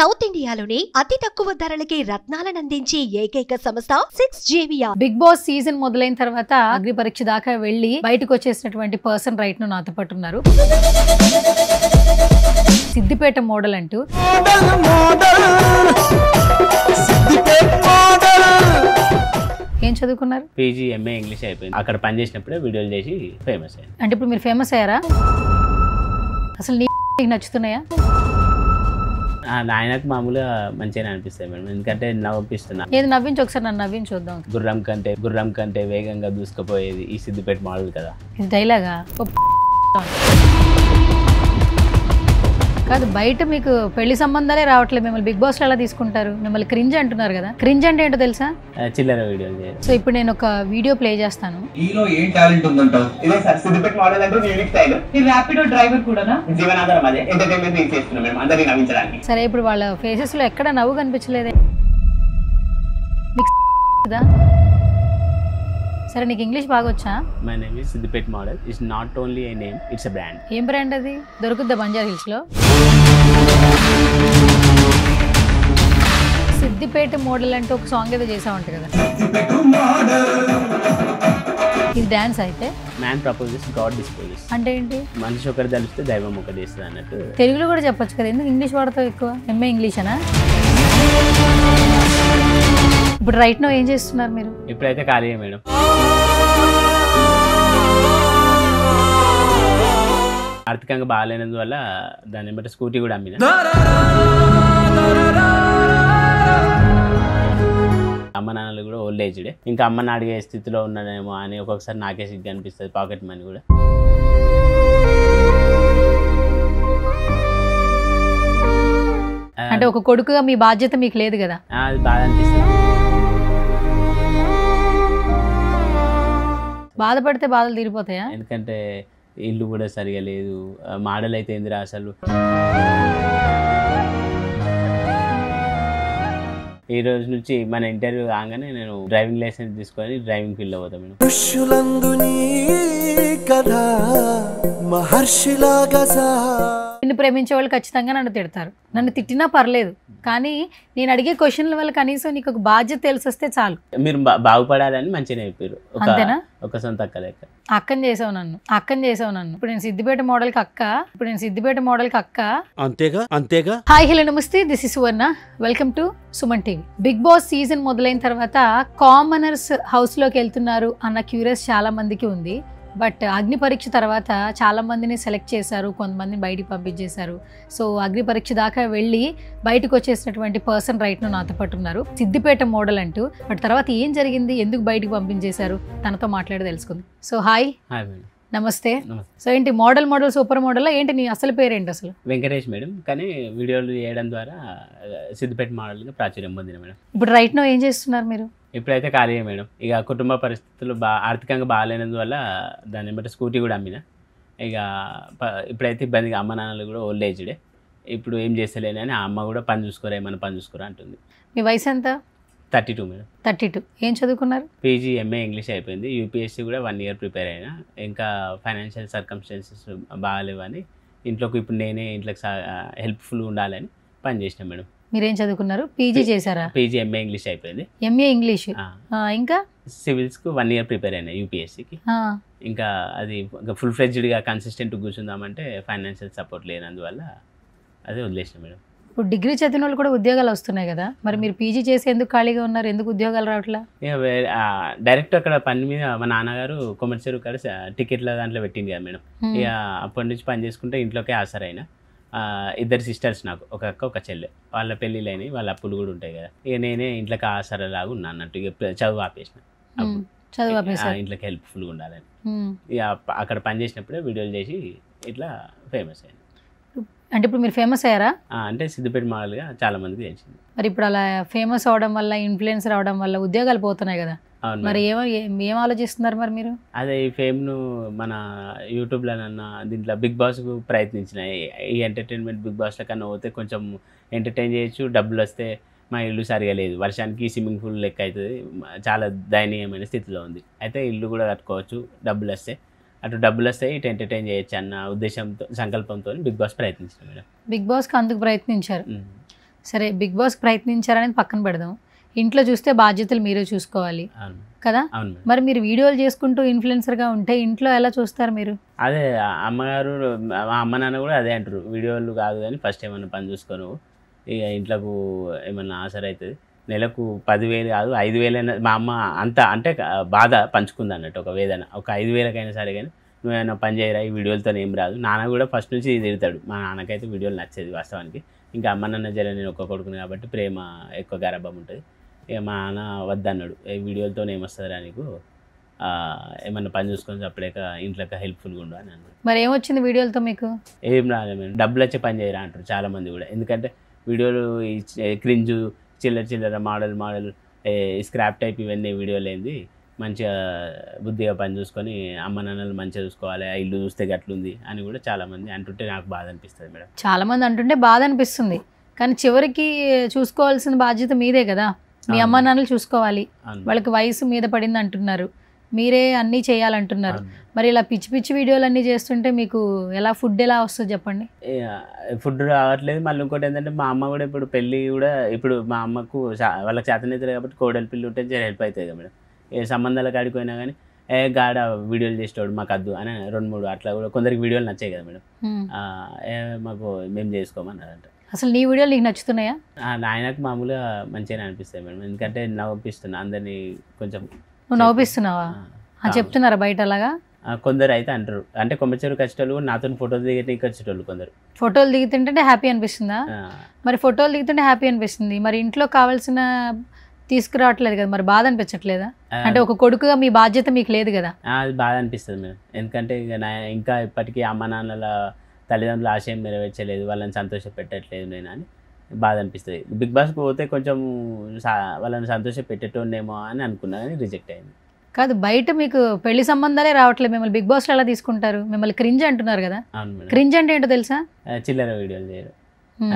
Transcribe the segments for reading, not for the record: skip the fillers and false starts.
South ఇండియాలోనే అతి తక్కువ ధరలకి రత్నాలనందించే ఏకైక సంస్థ 6JVR. బిగ్ బాస్ సీజన్ మొదలైన తర్వాత అగ్ని పరీక్ష దాకా వెళ్లి బయటకు వచ్చేసినటువంటి పర్సన్ రైట్ ను నాతో పాటు ఉన్నారు. సిద్దిపేట మోడల్ అంటూ ఏం చదువుకున్నారు? పీజీ ఎంఏ ఇంగ్లీష్ అయిపోయింది. అక్కడ పని చేసినప్పుడే వీడియోలు చేసి ఫేమస్ అయ్యాను. అంటే ఇప్పుడు మీరు ఫేమస్ అయ్యారా? అసలు నీకు నచ్చుతున్నాయా? ఆయనకు మామూలుగా మంచిగానే అనిపిస్తాయి మేడం, ఎందుకంటే నవ్విస్తున్నా. ఏది నవ్వించి ఒకసారి నన్ను నవ్వించి చూద్దాం. గుర్రం కంటే వేగంగా దూసుకుపోయేది ఈ సిద్దిపేట మోడల్ కదా. ఇది డైలాగా కాదు, బయట మీకు పెళ్లి సంబంధాలే రావట్లేదు, మిమ్మల్ని బిగ్ బాస్ లో ఎలా తీసుకుంటారు? మిమ్మల్ని క్రింజ్ అంటున్నారు కదా. క్రింజ్ అంటే ఏంటో తెలుసా? చిల్లర వీడియోలు చేయాలి. సో ఇప్పుడు నేను ఒక వీడియో ప్లే చేస్తాను. ఈలో ఏం టాలెంట్ ఉందంటావు? ఇదే సార్ సిద్దిపేట మోడల్ అంటే యూనిక్ స్టైల్. ఈ ర్యాపిడో డ్రైవర్ కూడానా? జీవనాధారం అదే, ఎంటర్టైన్మెంట్ యూజ్ చేస్తున్నాం మేము అందరినీ నవ్వించడానికి. సరే, ఇప్పుడు వాళ్ళ ఫేసెస్ లో ఎక్కడ నవ్వు కనిపించలేదే. సరే, నీకు ఇంగ్లీష్ బాగా వచ్చా? My name is Siddipet model. It's not only A name, it's a brand. ఏం బ్రాండ్ అది? దొరుకుద్దా బంజారా హిల్స్ లో? సిద్దిపేట మోడల్ అంటే ఒక సాంగ్ ఏదో చేసావంట కదా. ఇది డాన్స్ అయితే. Man proposes, God disposes. అంటే ఏంటి? మనిషి ఒకటి తెలిస్తే దైవం ఒకటి చేస్తుంది అన్నట్టు. తెలుగులో కూడా చెప్పొచ్చు కదా, ఎందుకు ఇంగ్లీష్ వాడతావు ఎక్కువ? ఎంఏ ఇంగ్లీష్ అనా? ఇప్పుడు రైట్ నో ఏం చేస్తున్నారు మీరు? ఇప్పుడైతే ఖాళీ మేడం. ఆర్థికంగా బాగాలేనందువల్ల దాన్ని బట్టి స్కూటీ కూడా అమ్మిన. అమ్మ నాన్నలు కూడా ఓల్డ్ ఏజ్డే, ఇంకా అమ్మని అడిగే స్థితిలో ఉన్నానేమో అని ఒక్కొక్కసారి నాకే సిగ్గు అనిపిస్తుంది. పాకెట్ మనీ కూడా. అంటే ఒక కొడుకుగా మీ బాధ్యత మీకు లేదు కదా? అది బాధ అనిపిస్తుంది. బాధపడితే బాధలు తీరిపోతాయా? ఎందుకంటే ఇల్లు కూడా సరిగా లేదు. మోడల్ అయితే ఏందిరా అసలు. ఈ రోజు నుంచి మన ఇంటర్వ్యూ కాగానే నేను డ్రైవింగ్ లైసెన్స్ తీసుకొని డ్రైవింగ్ ఫీల్డ్ అవుతాను మేడం. నిన్ను ప్రేమించే వాళ్ళు ఖచ్చితంగా నన్ను తిడతారు. నన్ను తిట్టినా పర్లేదు, కానీ నేను అడిగే క్వశ్చన్ల వల్ల కనీసం నీకు ఒక బాధ్యత తెలిసొస్తే చాలు. మీరు బాగుపడాలని మంచిగా చెప్పారు. అంతేనా? ఒక సొంత అక్క లెక్క. అక్కని చేసావు నన్ను. ఇప్పుడు నేను సిద్దిపేట మోడల్ కి అక్క. అంతేగా. హాయ్, హలో, నమస్తే. This is Suvarna. Welcome to Suman TV. Bigg Boss season మొదలైన తర్వాత కామనర్స్ హౌస్ లోకి వెళ్తున్నారు అన్న క్యూరియస్ చాలా మందికి ఉంది. బట్ అగ్ని పరీక్ష తర్వాత చాలా మందిని సెలెక్ట్ చేశారు, కొంతమందిని బయటికి పంపించేశారు. సో అగ్ని పరీక్ష దాకా వెళ్ళి బయటకు వచ్చేసినటువంటి పర్సన్ రైట్ ను నాతో పాటు ఉన్నారు. సిద్దిపేట మోడల్ అంటూ. బట్ తర్వాత ఏం జరిగింది, ఎందుకు బయటికి పంపించేశారు, తనతో మాట్లాడి తెలుసుకుంది. సో హాయ్, నమస్తే. సో ఏంటి మోడల్ సూపర్ మోడల్ ఏంటి? నీ అసలు పేరేంటి అసలు? వెంకటేష్ మేడం, కానీ వీడియోలు చేయడం ద్వారా సిద్దిపేట మోడల్గా ప్రాచుర్యం పొందిన మేడం. ఇప్పుడు రైట్ నో ఏం చేస్తున్నారు మీరు? ఇప్పుడైతే ఖాళీ మేడం. ఇక కుటుంబ పరిస్థితులు ఆర్థికంగా బాగాలేనందువల్ల దాన్ని బట్టి స్కూటీ కూడా అమ్మిన. ఇక ఇప్పుడైతే ఇబ్బందిగా, అమ్మ నాన్నలు కూడా ఓల్డ్ ఏజ్డే. ఇప్పుడు ఏం చేస్తలేని అని ఆ అమ్మ కూడా పని చూసుకోరా అంటుంది. మీ వయసు ఎంత? 32 మేడం. 32. ఏం చదువుకున్నారు? పీజీ ఎంఏ ఇంగ్లీష్ అయిపోయింది. యూపీఎస్సీ కూడా 1 year ప్రిపేర్ అయినా. ఇంకా ఫైనాన్షియల్ సర్కమ్స్టాన్సెస్ బాగాలేవని ఇంట్లోకి ఇప్పుడు నేనే ఇంట్లోకి హెల్ప్ఫుల్గా ఉండాలని పని చేసిన మేడం. మీరేం చదువుకున్నారు? పీజీ చేశారా? పీజీ ఎంఏ ఇంగ్లీష్ అయిపోయింది. MA English. ఇంకా సివిల్స్కు 1 year ప్రిపేర్ అయినా యూపీఎస్సీకి. ఇంకా అది ఫుల్ ఫ్లెడ్జ్డ్గా కన్సిస్టెంట్ కూర్చుందామంటే ఫైనాన్షియల్ సపోర్ట్ లేనందువల్ల అదే వదిలేసిన మేడం. ఇప్పుడు డిగ్రీ చదివిన వాళ్ళు కూడా ఉద్యోగాలు వస్తున్నాయి కదా, మరి మీరు పీజీ చేసి ఎందుకు ఖాళీగా ఉన్నారు? ఎందుకు ఉద్యోగాలు రావట్లా? ఇక డైరెక్ట్ అక్కడ పని మీద మా నాన్నగారు కొమర్షియల్ కాడ టికెట్ల దాంట్లో పెట్టింది కదా మేడం. ఇక అప్పటి నుంచి పని చేసుకుంటే ఇంట్లోకే ఆసరైనా. 2 సిస్టర్స్ నాకు, ఒక అక్క ఒక చెల్లె. వాళ్ళ పెళ్ళిళ్ళని వాళ్ళ అప్పులు కూడా ఉంటాయి కదా. ఇక నేనే ఇంట్లోకి ఆసరలాగా ఉన్నా అన్నట్టు. ఇక చదువు ఆపేసిన. ఇంట్లోకి హెల్ప్ఫుల్గా ఉండాలని ఇక అక్కడ పని చేసినప్పుడే వీడియోలు చేసి ఇట్లా ఫేమస్ అయ్యాను. అంటే ఇప్పుడు మీరు ఫేమస్ అయ్యారా? అంటే సిద్దిపేట మోడల్గా చాలా మందికి తెలిసింది. మరి ఇప్పుడు అలా ఫేమస్ అవడం వల్ల, ఇన్ఫ్లుయెన్సర్ అవడం వల్ల ఉద్యోగాలు పోతున్నాయి కదా, మరి ఏం ఆలోచిస్తున్నారు మరి మీరు? అదే ఈ ఫేమ్ను మన యూట్యూబ్లోనన్నా దీంట్లో బిగ్ బాస్కు ప్రయత్నించిన. ఈ ఎంటర్టైన్మెంట్ బిగ్ బాస్లో కన్నా పోతే కొంచెం ఎంటర్టైన్ చేయొచ్చు, డబ్బులు వస్తే. మా ఇల్లు సరిగా లేదు, వర్షానికి స్విమ్మింగ్ పూల్ లెక్క అవుతుంది, చాలా దయనీయమైన స్థితిలో ఉంది. అయితే ఇల్లు కూడా కట్టుకోవచ్చు డబ్బులు వస్తే. అటు డబ్బులు వస్తాయి, ఇటు ఎంటర్టైన్ చేయొచ్చు అన్న ఉద్దేశంతో, సంకల్పంతో బిగ్ బాస్ ప్రయత్నించారు మేడం. బిగ్ బాస్కి అందుకు ప్రయత్నించారు. సరే బిగ్ బాస్ ప్రయత్నించారనేది పక్కన పెడదాం, ఇంట్లో చూస్తే బాధ్యతలు మీరే చూసుకోవాలి అవును కదా. అవును మేడం. మరి మీరు వీడియోలు చేసుకుంటూ ఇన్ఫ్లుయెన్సర్గా ఉంటే ఇంట్లో ఎలా చూస్తారు మీరు? అదే అమ్మగారు మా అమ్మ నాన్న కూడా అదే అంటారు, వీడియోలు కాదు కానీ ఫస్ట్ ఏమన్నా పని చూసుకోను, ఇక ఇంట్లోకి ఏమన్నా ఆసర అవుతుంది, నెలకు 10,000 కాదు 5,000 మా అమ్మ అంత అంటే బాధ పంచుకుంది అన్నట్టు, ఒక వేదన, ఒక 5,000కైనా సరే కానీ నువ్వేమైనా పని చేయరా, ఈ వీడియోలతో ఏం రాదు. నాన్న కూడా ఫస్ట్ నుంచి తిడతాడు, మా నాన్నకైతే వీడియోలు నచ్చేది వాస్తవానికి. ఇంకా అమ్మ నాన్న జర నేను ఒక్క కొడుకుని కాబట్టి ప్రేమ ఎక్కువ గారాబం ఉంటుంది. ఇక మా నాన్న వద్దన్నాడు, ఏ వీడియోలతో ఏమొస్తుందిరా నీకు, ఏమన్నా పని చూసుకొని అప్పుడేక ఇంట్లోకి హెల్ప్ఫుల్గా ఉండు అని అన్నాడు. మరి ఏమొచ్చింది వీడియోలతో మీకు? ఏం రాలేదు మేడం, డబ్బులు వచ్చే పని చేయరా అంటారు చాలామంది కూడా. ఎందుకంటే వీడియోలు క్రింజు చిల్లర మోడల్ స్క్రాప్ టైప్ ఇవన్నీ వీడియోలు ఏంది, మంచిగా బుద్ధిగా పని చూసుకొని అమ్మ నాన్నలు మంచిగా చూసుకోవాలి, ఆ ఇల్లు చూస్తే గట్లుంది అని కూడా చాలామంది అంటుంటే నాకు బాధ అనిపిస్తుంది మేడం. చాలామంది అంటుంటే బాధ అనిపిస్తుంది, కానీ చివరికి చూసుకోవాల్సిన బాధ్యత మీదే కదా. మీ అమ్మ నాన్నలు చూసుకోవాలి, వాళ్ళకి వయసు మీద పడింది అంటున్నారు, మీరే అన్నీ చేయాలంటున్నారు. మరి ఇలా పిచ్చి పిచ్చి వీడియోలు అన్నీ చేస్తుంటే మీకు ఎలా ఫుడ్ ఎలా వస్తుంది చెప్పండి? ఫుడ్ రావట్లేదు. మళ్ళీ ఇంకోటి ఏంటంటే మా అమ్మ కూడా ఇప్పుడు పెళ్ళి కూడా ఇప్పుడు మా అమ్మకు వాళ్ళకి చేతనైతుంది కాబట్టి కోడలి పిల్లి ఉంటే జర హెల్ప్ అవుతుంది కదా మేడం. ఏ సంబంధాలకు ఆడిపోయినా కానీ గాడ వీడియోలు చేసేవాడు మాకు వద్దు అని 2-3 అట్లా కూడా కొందరికి వీడియోలు నచ్చాయి కదా మేడం, మాకు మేము చేసుకోమన్నారంట. అసలు నీ వీడియోలు నీకు నచ్చుతున్నాయా? ఆయనకు మామూలుగా మంచిగానే అనిపిస్తాయి మేడం, ఎందుకంటే నవ్విస్తున్నా అందరినీ కొంచెం. నువ్వు నవ్విస్తున్నావా చెప్తున్నారా బయట అలాగా? కొందరు అయితే అంటారు, అంటే కొమ్మచెరు కచ్చేటోళ్ళు కూడా నాతో ఫోటోలు దిగేటికి వచ్చేటోళ్ళు కొందరు. ఫోటోలు దిగుతుంటే హ్యాపీ అనిపిస్తుందా? మరి ఫోటోలు దిగుతుంటే హ్యాపీ అనిపిస్తుంది, మరి ఇంట్లో కావాల్సిన తీసుకురావట్లేదు కదా, మరి బాధ అనిపించట్లేదా? అంటే ఒక కొడుకుగా మీ బాధ్యత మీకు లేదు కదా? అది బాధ అనిపిస్తుంది మేడం, ఎందుకంటే ఇక ఇంకా ఇప్పటికీ అమ్మ నాన్నల తల్లిదండ్రుల ఆశయం నెరవేర్చలేదు, వాళ్ళని సంతోష పెట్టట్లేదు నేను అని బాధ అనిపిస్తుంది. బిగ్ బాస్కి పోతే కొంచెం వాళ్ళని సంతోష పెట్టేటోనేమో అని అనుకున్నా కానీ రిజెక్ట్ అయింది. కాదు, బయట మీకు పెళ్లి సంబంధాలే రావట్లేదు, మిమ్మల్ని బిగ్ బాస్లో ఎలా తీసుకుంటారు? మిమ్మల్ని క్రింజ్ అంటున్నారు కదా. క్రింజ్ అంటే ఏంటో తెలుసా? చిల్లర వీడియోలు చేయరు,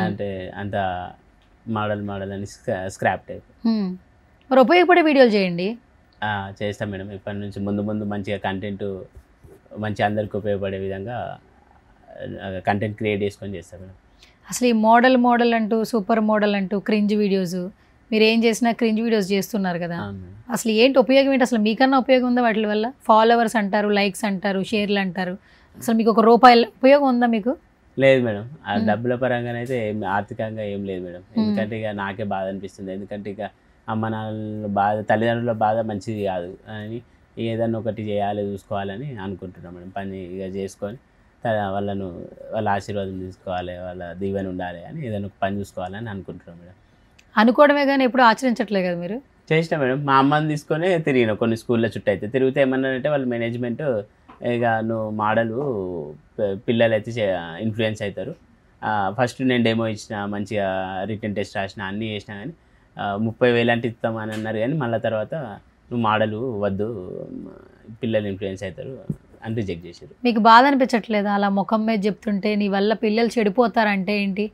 అంటే అంత మోడల్ అని స్క్రాప్ టైప్. మరి ఉపయోగపడే వీడియోలు చేయండి. చేస్తాం మేడం, ఇప్పటి నుంచి ముందు మంచిగా కంటెంట్ మంచి అందరికి ఉపయోగపడే విధంగా కంటెంట్ క్రియేట్ చేసుకొని చేస్తాం మేడం. అసలు ఈ మోడల్ అంటూ సూపర్ మోడల్ అంటూ క్రింజ్ వీడియోస్, మీరు ఏం చేసినా క్రింజ్ వీడియోస్ చేస్తున్నారు కదా, అసలు ఏంటి ఉపయోగం ఏంటి? అసలు మీకన్నా ఉపయోగం ఉందా వాటి వల్ల? ఫాలోవర్స్ అంటారు, లైక్స్ అంటారు, షేర్లు అంటారు, అసలు మీకు ₹1 ఉపయోగం ఉందా మీకు? లేదు మేడం, ఆ డబ్బుల పరంగానైతే ఏం ఆర్థికంగా ఏం లేదు మేడం, ఎందుకంటే ఇక నాకే బాధ అనిపిస్తుంది. ఎందుకంటే ఇక అమ్మ నాన్నల బాధ, తల్లిదండ్రుల బాధ మంచిది కాదు అని ఏదన్నా ఒకటి చేయాలి చూసుకోవాలని అనుకుంటున్నాం మేడం. పని ఇక చేసుకొని వాళ్ళ ఆశీర్వాదం తీసుకోవాలి, వాళ్ళ దీవెన ఉండాలి అని ఏదైనా ఒక పని చూసుకోవాలని అనుకుంటున్నాం మేడం. అనుకోవడమే కానీ ఎప్పుడు ఆచరించట్లేదు కదా మీరు? చేసినా మేడం, మా అమ్మని తీసుకొని తిరిగిన కొన్ని స్కూల్లో చుట్టూ అయితే తిరిగితే ఏమన్నారంటే వాళ్ళ మేనేజ్మెంట్, ఇక నువ్వు మోడలు పిల్లలు అయితే ఇన్ఫ్లుయెన్స్ అవుతారు, ఫస్ట్ నేను డెమో ఇచ్చిన, మంచిగా రిటర్న్ టెస్ట్ రాసిన, అన్నీ చేసినా కానీ 30,000 అంటే ఇస్తామని అన్నారు, కానీ మళ్ళీ తర్వాత నువ్వు మోడలు వద్దు, పిల్లలు ఇన్ఫ్లుయెన్స్ అవుతారు అని రిజెక్ట్ చేశారు. మీకు బాధ అనిపించట్లేదా అలా ముఖం మీద చెప్తుంటే? నీ వల్ల పిల్లలు చెడిపోతారంటే ఏంటి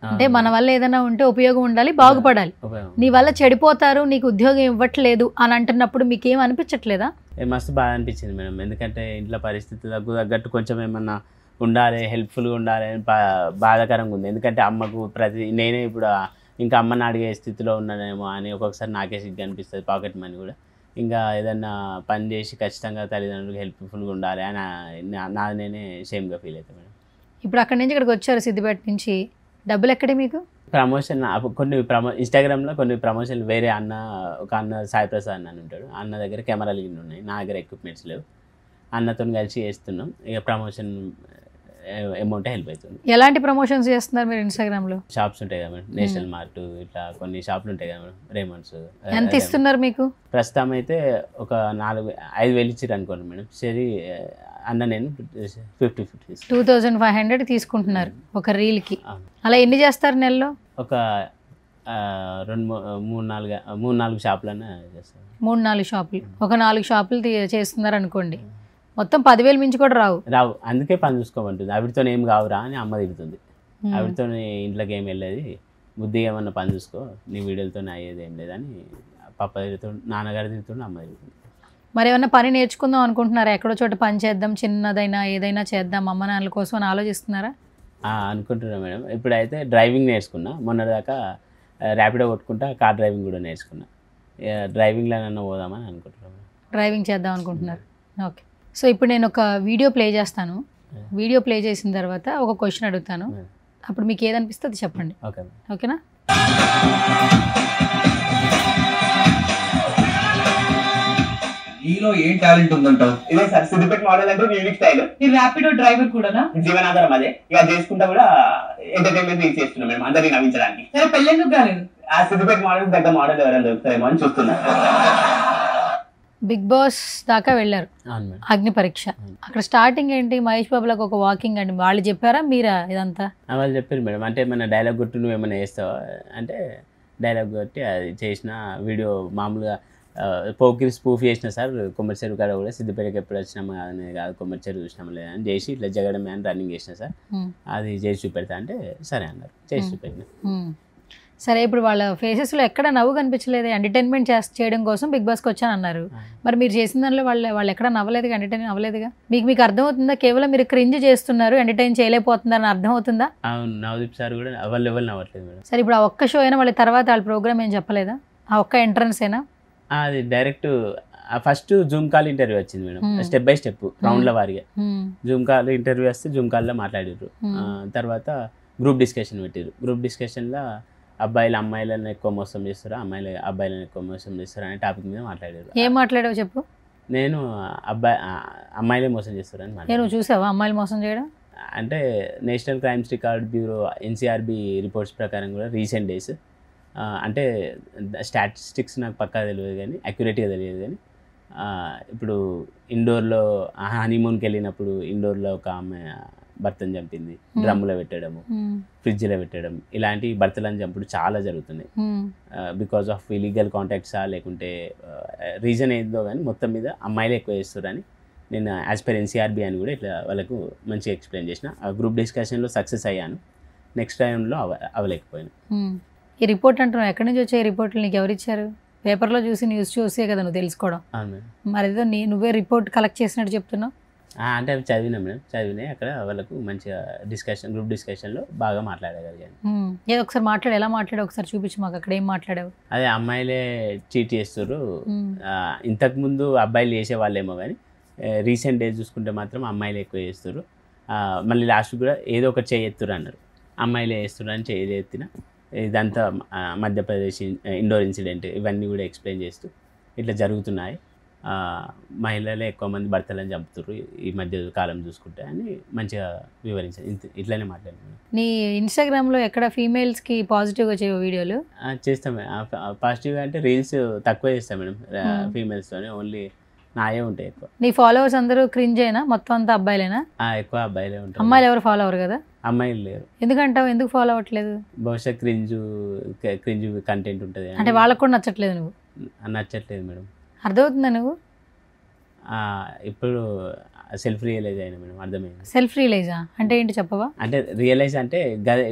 అంటే, మన వల్ల ఏదైనా ఉంటే ఉపయోగం ఉండాలి, బాగుపడాలి, నీ వల్ల చెడిపోతారు, నీకు ఉద్యోగం ఇవ్వట్లేదు అని అంటున్నప్పుడు మీకు ఏం అనిపించట్లేదా? మస్తు బాధ అనిపించింది మేడం, ఎందుకంటే ఇంట్లో పరిస్థితులకు తగ్గట్టు కొంచెం ఏమన్నా ఉండాలి, హెల్ప్ఫుల్గా ఉండాలి అని బాధాకరంగా ఉంది. ఎందుకంటే అమ్మకు నేనే ఇప్పుడు ఇంకా అమ్మని అడిగే స్థితిలో ఉన్నానేమో అని ఒక్కొక్కసారి నాకే సిగ్గు అనిపిస్తుంది, పాకెట్ మనీ కూడా. ఇంకా ఏదన్నా పని చేసి ఖచ్చితంగా తల్లిదండ్రులకు హెల్ప్ఫుల్గా ఉండాలి అని నాది నేనే షేమ్గా ఫీల్ అవుతాను మేడం. ఇప్పుడు అక్కడి నుంచి ఇక్కడికి వచ్చారు సిద్దిపేట నుంచి, డబ్బులు ఎక్కడే మీకు? ప్రమోషన్ కొన్ని ఇన్స్టాగ్రామ్లో కొన్ని ప్రమోషన్లు వేరే ఒక అన్న సాయి ప్రసాద్ అని ఉంటాడు, అన్న దగ్గర కెమెరాలు ఉన్నాయి, నా దగ్గర ఎక్విప్మెంట్స్ లేవు, అన్నతో కలిసి చేస్తున్నాం. ఇక ప్రమోషన్ అమౌంట్ హెల్ప్ అవుతుంది. ఎలాంటి ప్రమోషన్స్ చేస్తున్నారు మీరు ఇన్స్టాగ్రామ్లో? షాప్స్ ఉంటాయి కదా మేడం, నేషనల్ మార్ట్ ఇట్లా కొన్ని షాపులు ఉంటాయి కదా మేడం, రేమండ్స్. ఎంత ఇస్తున్నారు మీకు? ప్రస్తుతం అయితే ఒక 5,000 ఇచ్చారు అనుకోండి మేడం. సరే అన్న నేను 50 2,500 తీసుకుంటున్నారు ఒక రీల్కి. అలా ఎన్ని చేస్తారు నెలలో? ఒక 3-4 షాపులన్నా చేస్తారు. 3-4 షాపులు, ఒక 4 షాపులు చేస్తున్నారు అనుకోండి, మొత్తం 10,000 మించి కూడా రావు. అందుకే పని చూసుకోమంటుంది, ఆవిడతో ఏం కావురా అని అమ్మ తిడుతుంది. ఆవిడతో ఇంట్లోకి ఏం వెళ్ళేది, బుద్ధిగా ఏమన్నా పని చూసుకో, నీ వీడియోలతో అయ్యేది ఏం లేదని పప్ప తిరుగుతుంది, నాన్నగారు తిరుగుతుండే, అమ్మ తిరుగుతుంది. మరి ఏమన్నా పని నేర్చుకుందాం అనుకుంటున్నారా? ఎక్కడో చోట పని చేద్దాం, చిన్నదైనా ఏదైనా చేద్దాం అమ్మ నాన్నల కోసం అని ఆలోచిస్తున్నారా? అనుకుంటున్నా మేడం. ఇప్పుడైతే డ్రైవింగ్ నేర్చుకున్నా. మొన్నటిదాకా ర్యాపిడో కొట్టుకుంటా కార్ డ్రైవింగ్ కూడా నేర్చుకున్నా. డ్రైవింగ్లోనన్నా పోదామని అనుకుంటున్నాను. డ్రైవింగ్ చేద్దాం అనుకుంటున్నారు. ఓకే. సో ఇప్పుడు నేను ఒక వీడియో ప్లే చేస్తాను. వీడియో ప్లే చేసిన తర్వాత ఒక క్వశ్చన్ అడుగుతాను. అప్పుడు మీకు ఏదనిపిస్తే అది చెప్పండి. ఓకే. ఓకేనా? నీలో ఏం టాలెంట్ ఉందంటావు? ఇదే సార్ సిద్దిపేట మోడల్ అంటే యూనిక్ స్టైల్. ఈ ర్యాపిడో డ్రైవర్ కూడానా? జీవనాధారం అదే. ఇక చేసుకుంటా కూడా ఎంటర్టైన్మెంట్ రీచ్ చేస్తున్నాం మేము అందరినీ నవ్వించడానికి. సరే పెళ్ళెందుకు కాలేదు? ఆ సిద్దిపేట మోడల్ దగ్గర మోడల్ ఎవరైనా దొరుకుతారేమో అని చూస్తున్నా. బిగ్ బాస్ దాకా వెళ్ళారు. అవును మేడం. అగ్ని పరీక్ష. అక్కడ స్టార్టింగ్ ఏంటి? మహేష్ బాబులకు ఒక వాకింగ్ అండి. వాళ్ళు చెప్పారా మీరా ఇదంతా? వాళ్ళు చెప్పారు మేడం. అంటే ఏమైనా డైలాగ్ కొట్టి నువ్వు ఏమైనా వేస్తావా అంటే డైలాగ్ కొట్టి అది చేసిన వీడియో మామూలుగా పోకిరి స్పూఫ్ చేసిన సార్ కొమ్మరిచెరువు కాడ కూడా సిద్దిపేటకి ఎప్పుడు వచ్చినామా అని కాదు కొమ్మరిచెరువు చూసినామా లేదా అని చేసి ఇట్లా జగడమే అని రన్నింగ్ చేసిన సార్. అది చేసి చూపెడతా అంటే సరే అన్నారు. చేసి చూపెట్టిన. సరే ఇప్పుడు వాళ్ళ ఫేసెస్లో ఎక్కడ నవ్వు కనిపించలేదు. ఎంటర్టైన్మెంట్ చేయడం కోసం బిగ్ బాస్కి వచ్చాను అన్నారు. మరి మీరు చేసిన దానిలో వాళ్ళు ఎక్కడ నవ్వలేదుగా, ఎంటర్టైన్ అవ్వలేదుగా. మీకు అర్థమవుతుందా? కేవలం మీరు క్రింజ్ చేస్తున్నారు, ఎంటర్టైన్ చేయలేకపోతున్నారని అర్థమవుతుందా? అవును. నవదీప్ సార్ కూడా ఎవరు నవ్వట్లేదు మేడం. సరే ఇప్పుడు ఆ ఒక్క షో అయినా వాళ్ళ తర్వాత వాళ్ళ ప్రోగ్రామ్ ఏం చెప్పలేదా? ఆ ఒక్క ఎంట్రన్స్ అయినా? అది direct first Zoom call interview వచ్చింది మేడం. స్టెప్ బై స్టెప్ రౌండ్ల వారిగా జూమ్ కాల్ ఇంటర్వ్యూ వస్తే జూమ్ కాల్లో మాట్లాడారు. తర్వాత గ్రూప్ డిస్కషన్ పెట్టారు. గ్రూప్ డిస్కషన్లో అబ్బాయిలు అమ్మాయిలను ఎక్కువ మోసం చేస్తారు, అమ్మాయిలు అబ్బాయిలను ఎక్కువ మోసం చేస్తారు అనే టాపిక్ మీద మాట్లాడారు. ఏం మాట్లాడావు చెప్పు. నేను అమ్మాయిలే మోసం చేస్తారు అని నేను చూసావా అమ్మాయిలు మోసం చేయడం? అంటే national crimes record bureau NCRB reports ప్రకారం కూడా రీసెంట్ డేస్ అంటే స్టాటిస్టిక్స్ నాకు పక్కా తెలియదు కానీ అక్యురేట్గా తెలియదు కానీ ఇప్పుడు ఇండోర్లో హనీమూన్కి వెళ్ళినప్పుడు ఇండోర్లో ఒక ఆమె భర్తను చంపింది, డ్రమ్ములో పెట్టడము, ఫ్రిడ్జ్లో పెట్టడం, ఇలాంటి భర్తలను చంపుడు చాలా జరుగుతున్నాయి. బికాజ్ ఆఫ్ ఇలీగల్ కాంటాక్ట్సా లేకుంటే రీజన్ ఏందో కానీ మొత్తం మీద అమ్మాయిలే ఎక్కువ చేస్తారని నేను యాజ్ పర్ ఎన్సీఆర్బీ అని కూడా ఇట్లా వాళ్ళకు మంచిగా ఎక్స్ప్లెయిన్ చేసిన. ఆ గ్రూప్ డిస్కషన్లో సక్సెస్ అయ్యాను. నెక్స్ట్ టైంలో అవ్వలేకపోయాను. ఈ రిపోర్ట్ అంటున్నావు, ఎక్కడి నుంచి వచ్చాయి రిపోర్ట్లు? నీకు ఎవరు ఇచ్చారు? పేపర్లో చూసి న్యూస్ చూసే కదా నువ్వు తెలుసుకోవడం. మరి ఏదో నువ్వే రిపోర్ట్ కలెక్ట్ చేసినట్టు చెప్తున్నావు. అంటే అవి చదివినా మేడం. చదివినాయి అక్కడ వాళ్ళకు మంచిగా గ్రూప్ డిస్కషన్లో బాగా మాట్లాడగలిగాను. ఏదో ఒకసారి మాట్లాడు. ఎలా మాట్లాడావు ఒకసారి చూపించు మాకు. అక్కడ ఏం మాట్లాడావు? అదే అమ్మాయిలే చీట్ చేస్తారు. ఇంతకుముందు అబ్బాయిలు చేసేవాళ్ళేమో కానీ రీసెంట్ డేస్ చూసుకుంటే మాత్రం అమ్మాయిలు ఎక్కువ చేస్తారు. మళ్ళీ లాస్ట్ కూడా ఏదో ఒకటి చేయెత్తురు అన్నారు. అమ్మాయిలే చేస్తున్నారు అని చేయెత్తిన ఇదంతా మధ్యప్రదేశ్ ఇండోర్ ఇన్సిడెంట్ ఇవన్నీ కూడా ఎక్స్ప్లెయిన్ చేస్తూ ఇట్లా జరుగుతున్నాయి. మహిళలే ఎక్కువ మంది భర్తలను చంపుతారు ఈ మధ్య కాలం చూసుకుంటే అని మంచిగా వివరించారు. ఇట్లానే మాట్లాడాను. నీ ఇన్స్టాగ్రామ్లో ఎక్కడ ఫీమేల్స్కి పాజిటివ్గా చేయవు వీడియోలు? చేస్తాం మేడం. పాజిటివ్గా అంటే రీల్స్ తక్కువ చేస్తాం మేడం. ఫీమేల్స్తోనే ఓన్లీ నాయే ఉంటాయి ఎక్కువ. నీ ఫాలోవర్స్ అందరూ క్రింజేనా? మొత్తం అంతా అబ్బాయిలేనా? ఎక్కువ అబ్బాయిలే ఉంటారు. అమ్మాయిలు ఎవరు ఫాలో అవ్వరు కదా? అమ్మాయిలు లేరు. ఎందుకంటావు? ఎందుకు ఫాలో అవ్వట్లేదు? బహుశా క్రింజ్ కంటెంట్ ఉంటుంది అంటే వాళ్ళకు కూడా నచ్చట్లేదు. నువ్వు నచ్చట్లేదు మేడం. అర్థమవుతుందా? నువ్వు ఇప్పుడు సెల్ఫ్ రియలైజ్ అయినా మేడం. అర్థమైంది. సెల్ఫ్ రియలైజా అంటే ఏంటి చెప్పవా? అంటే రియలైజ్ అంటే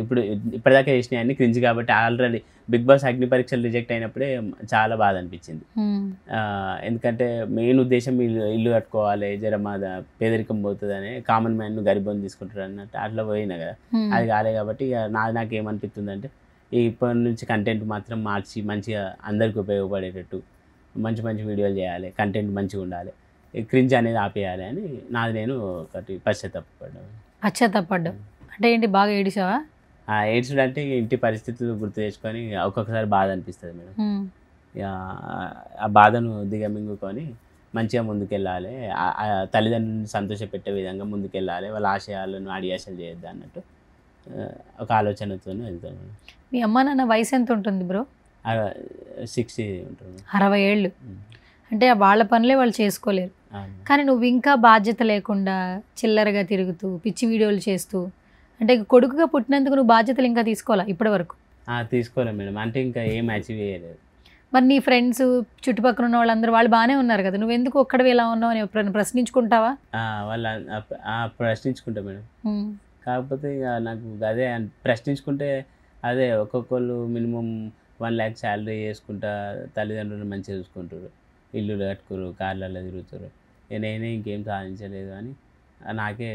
ఇప్పుడు ఇప్పటిదాకా చేసినాయి అన్ని క్రింజ్ కాబట్టి ఆల్రెడీ బిగ్ బాస్ అగ్ని పరీక్షలు రిజెక్ట్ అయినప్పుడే చాలా బాధ అనిపించింది. ఎందుకంటే మెయిన్ ఉద్దేశం ఇల్లు కట్టుకోవాలి, జరమాద పేదరికం పోతుందని కామన్ మ్యాన్ గరిబోని తీసుకుంటారు అన్నట్టు అట్లా పోయినా కదా. అది కాలే కాబట్టి ఇక నాకేమనిపిస్తుంది అంటే ఇప్పటి నుంచి కంటెంట్ మాత్రం మార్చి మంచిగా అందరికి ఉపయోగపడేటట్టు మంచి మంచి వీడియోలు చేయాలి, కంటెంట్ మంచిగా ఉండాలి, క్రింజ్ అనేది ఆపేయాలి అని నేను ఒకటి పశ్చాత్తాపడ్డావు. అంటే ఏంటి బాగా ఏడిసావా? ఏడ్చుడు అంటే ఇంటి పరిస్థితులు గుర్తు తెచ్చుకొని ఒక్కొక్కసారి బాధ అనిపిస్తుంది మేడం. ఆ బాధను దిగమింగుకొని మంచిగా ముందుకెళ్ళాలి, తల్లిదండ్రులను సంతోషపెట్టే విధంగా ముందుకెళ్ళాలి, వాళ్ళ ఆశయాలను అడియాసలు చేయొద్దు అన్నట్టు ఒక ఆలోచనతో వెళ్తాను మేడం. మీ అమ్మ నాన్న వయసు ఎంత ఉంటుంది బ్రో? 60 ఉంటుంది. 60 ఏళ్ళు. అంటే వాళ్ళ పనులే వాళ్ళు చేసుకోలేరు. కానీ నువ్వు ఇంకా బాధ్యత లేకుండా చిల్లరగా తిరుగుతూ పిచ్చి వీడియోలు చేస్తూ, అంటే కొడుకుగా పుట్టినందుకు నువ్వు బాధ్యతలు ఇంకా తీసుకోవాలా ఇప్పటి వరకు? తీసుకోలే మేడం. అంటే ఇంకా ఏం అచీవ్ చేయలేదు. మరి నీ ఫ్రెండ్స్ చుట్టుపక్కల ఉన్న వాళ్ళందరూ వాళ్ళు బాగానే ఉన్నారు కదా, నువ్వు ఎందుకు ఒక్కడవి ఎలా ఉన్నావు అని ఎప్పుడైనా ప్రశ్నించుకుంటావా? ప్రశ్నించుకుంటా మేడం. కాకపోతే ఇక నాకు అదే ప్రశ్నించుకుంటే అదే ఒక్కొక్కళ్ళు మినిమం 1 lakh శాలరీ చేసుకుంటా తల్లిదండ్రులు మంచిగా చూసుకుంటారు, ఇల్లు కట్టుకోరు, కార్లలో తిరుగుతారు. నేనే ఇంకేం సాధించలేదు అని నాకే